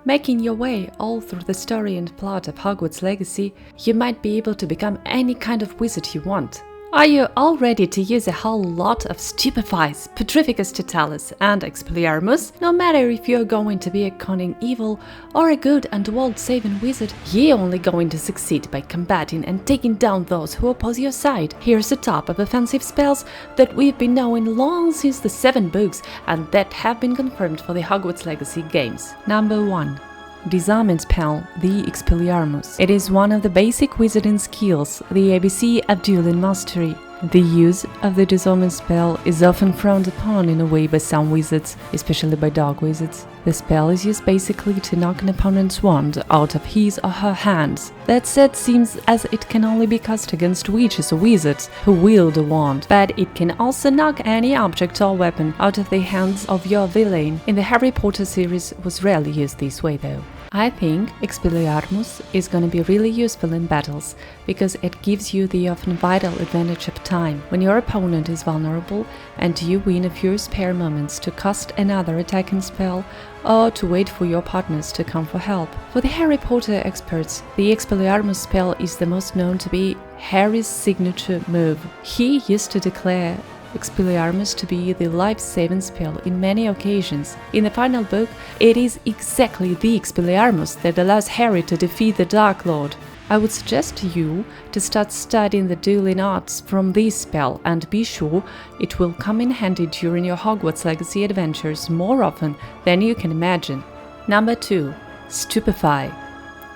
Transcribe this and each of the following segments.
Making your way all through the story and plot of Hogwarts Legacy, you might be able to become any kind of wizard you want. Are you all ready to use a whole lot of Stupefy, Petrificus Totalus and Expelliarmus? No matter if you're going to be a cunning evil or a good and world-saving wizard, you're only going to succeed by combating and taking down those who oppose your side. Here's a top of offensive spells that we've been knowing long since the 7 books and that have been confirmed for the Hogwarts Legacy games. Number 1. Disarming Spell, the Expelliarmus. It is one of the basic wizarding skills, the ABC of dueling mastery. The use of the Disarming Spell is often frowned upon in a way by some wizards, especially by dog wizards. The spell is used basically to knock an opponent's wand out of his or her hands. That said, seems as it can only be cast against witches or wizards who wield a wand, but it can also knock any object or weapon out of the hands of your villain. In the Harry Potter series was rarely used this way though. I think Expelliarmus is going to be really useful in battles, because it gives you the often vital advantage of time, when your opponent is vulnerable and you win a few spare moments to cast another attacking spell or to wait for your partners to come for help. For the Harry Potter experts, the Expelliarmus spell is the most known to be Harry's signature move. He used to declare Expelliarmus to be the life-saving spell in many occasions. In the final book, it is exactly the Expelliarmus that allows Harry to defeat the Dark Lord. I would suggest to you to start studying the dueling arts from this spell and be sure it will come in handy during your Hogwarts Legacy adventures more often than you can imagine. Number 2. Stupefy.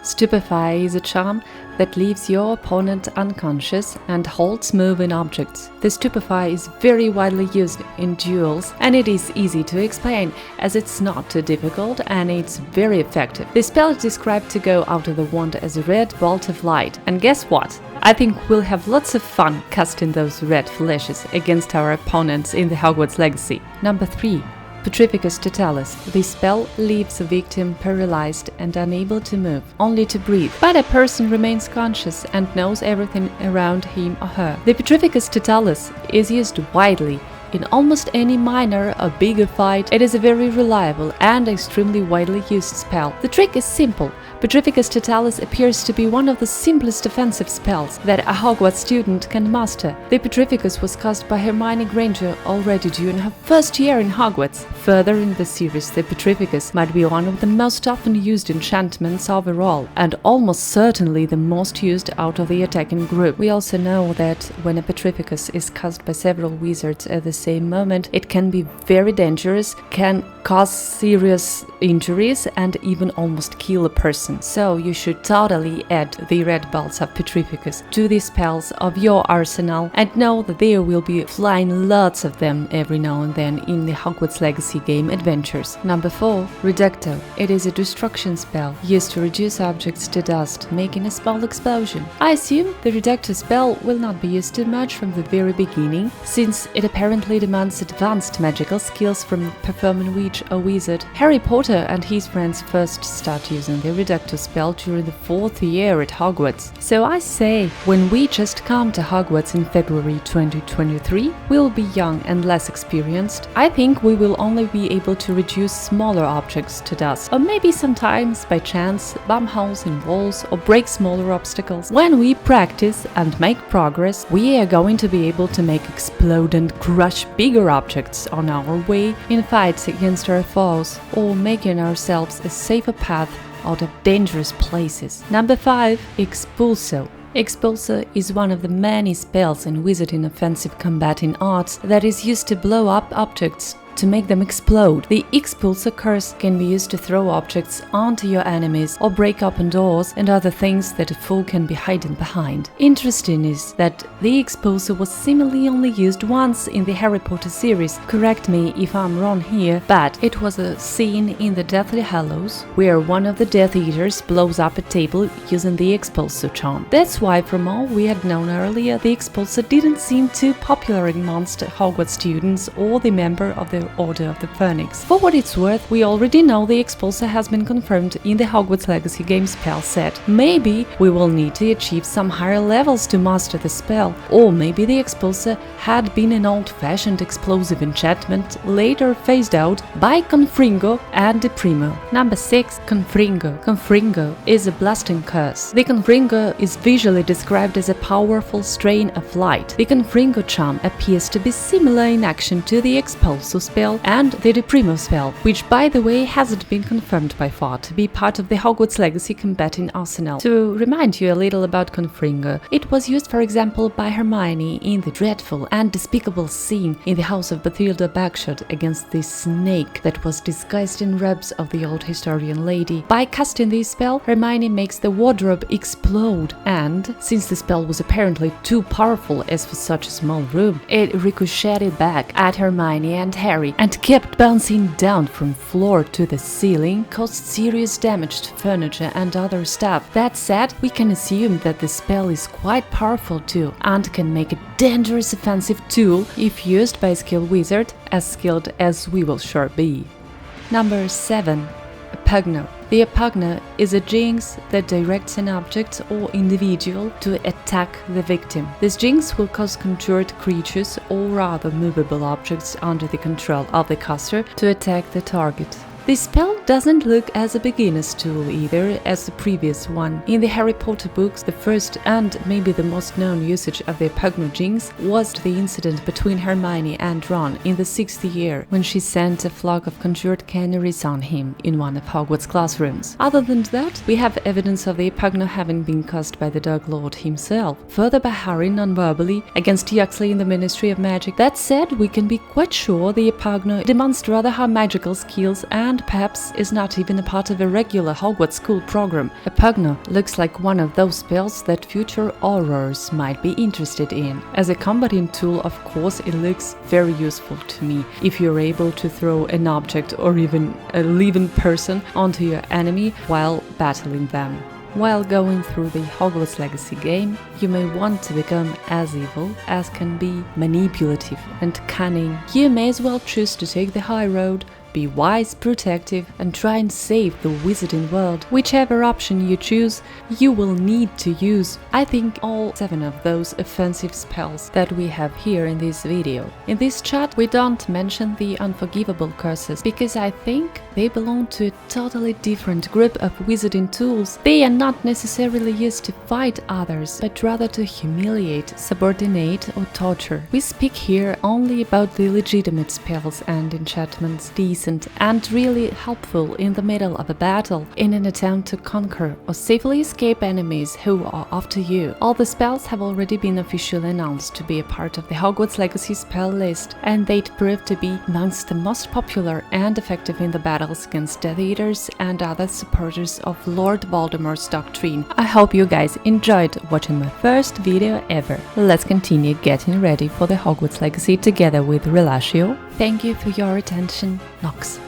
Stupefy is a charm that leaves your opponent unconscious and holds moving objects. The Stupefy is very widely used in duels, and it is easy to explain as it's not too difficult and it's very effective. The spell is described to go out of the wand as a red bolt of light, and guess what? I think we'll have lots of fun casting those red flashes against our opponents in the Hogwarts Legacy. Number 3. Petrificus Totalus. This spell leaves a victim paralyzed and unable to move, only to breathe, but a person remains conscious and knows everything around him or her. The Petrificus Totalus is used widely in almost any minor or bigger fight. It is a very reliable and extremely widely used spell. The trick is simple. Petrificus Totalus appears to be one of the simplest offensive spells that a Hogwarts student can master. The Petrificus was cast by Hermione Granger already during her first year in Hogwarts. Further in the series, the Petrificus might be one of the most often used enchantments overall, and almost certainly the most used out of the attacking group. We also know that when a Petrificus is cast by several wizards at the same moment, it can be very dangerous, can cause serious injuries, and even almost kill a person. So you should totally add the red bolts of Petrificus to the spells of your arsenal and know that there will be flying lots of them every now and then in the Hogwarts Legacy game adventures. Number 4. Reducto. It is a destruction spell used to reduce objects to dust, making a small explosion. I assume the Reducto spell will not be used too much from the very beginning, since it apparently demands advanced magical skills from a performing witch or wizard. Harry Potter and his friends first start using the Reducto spell during the 4th year at Hogwarts. So I say, when we just come to Hogwarts in February 2023, we'll be young and less experienced. I think we will only be able to reduce smaller objects to dust, or maybe sometimes, by chance, bomb holes in walls or break smaller obstacles. When we practice and make progress, we are going to be able to make explode and crush bigger objects on our way in fights against our foes, or making ourselves a safer path out of dangerous places. Number 5. Expulso. Expulso is one of the many spells in wizarding offensive combating arts that is used to blow up objects to make them explode. The Expulso curse can be used to throw objects onto your enemies or break open doors and other things that a fool can be hiding behind. Interesting is that the Expulso was seemingly only used once in the Harry Potter series. Correct me if I'm wrong here, but it was a scene in the Deathly Hallows where one of the Death Eaters blows up a table using the Expulso charm. That's why, from all we had known earlier, the Expulso didn't seem too popular amongst Hogwarts students or the member of the Order of the Phoenix. For what it's worth, we already know the Expulso has been confirmed in the Hogwarts Legacy game spell set. Maybe we will need to achieve some higher levels to master the spell, or maybe the Expulso had been an old-fashioned explosive enchantment later phased out by Confringo and Primo. Number 6. Confringo. Confringo is a blasting curse. The Confringo is visually described as a powerful strain of light. The Confringo charm appears to be similar in action to the Expulso spell and the Primo spell, which by the way hasn't been confirmed by far to be part of the Hogwarts Legacy combating arsenal. To remind you a little about Confringo, it was used for example by Hermione in the dreadful and despicable scene in the house of Bathilda Bagshot against the snake that was disguised in robes of the old historian lady. By casting this spell, Hermione makes the wardrobe explode, and since the spell was apparently too powerful as for such a small room, it ricocheted back at Hermione and Harry and kept bouncing down from floor to the ceiling, caused serious damage to furniture and other stuff. That said, we can assume that the spell is quite powerful too and can make a dangerous offensive tool if used by a skilled wizard, as skilled as we will sure be. Number 7. Oppugno. The Oppugno is a jinx that directs an object or individual to attack the victim. This jinx will cause conjured creatures or other movable objects under the control of the caster to attack the target. This spell doesn't look as a beginner's tool either as the previous one. In the Harry Potter books, the first and maybe the most known usage of the Oppugno jinx was the incident between Hermione and Ron in the 6th year, when she sent a flock of conjured canaries on him in one of Hogwarts' classrooms. Other than that, we have evidence of the Oppugno having been cast by the Dark Lord himself, further by Harry non-verbally against Huxley in the Ministry of Magic. That said, we can be quite sure the Oppugno demands rather high magical skills and perhaps is not even a part of a regular Hogwarts school program. Oppugno looks like one of those spells that future aurors might be interested in. As a combating tool, of course, it looks very useful to me if you're able to throw an object or even a living person onto your enemy while battling them. While going through the Hogwarts Legacy game, you may want to become as evil as can be manipulative and cunning. You may as well choose to take the high road, be wise, protective, and try and save the wizarding world. Whichever option you choose, you will need to use, I think, all 7 of those offensive spells that we have here in this video. In this chat, we don't mention the Unforgivable curses, because I think they belong to a totally different group of wizarding tools. They are not necessarily used to fight others, but rather to humiliate, subordinate, or torture. We speak here only about the legitimate spells and enchantments, decent and really helpful in the middle of a battle, in an attempt to conquer or safely escape enemies who are after you. All the spells have already been officially announced to be a part of the Hogwarts Legacy spell list, and they'd prove to be amongst the most popular and effective in the battles against Death Eaters and other supporters of Lord Voldemort's doctrine. I hope you guys enjoyed watching my first video ever. Let's continue getting ready for the Hogwarts Legacy together with Relatio. Thank you for your attention, Nox.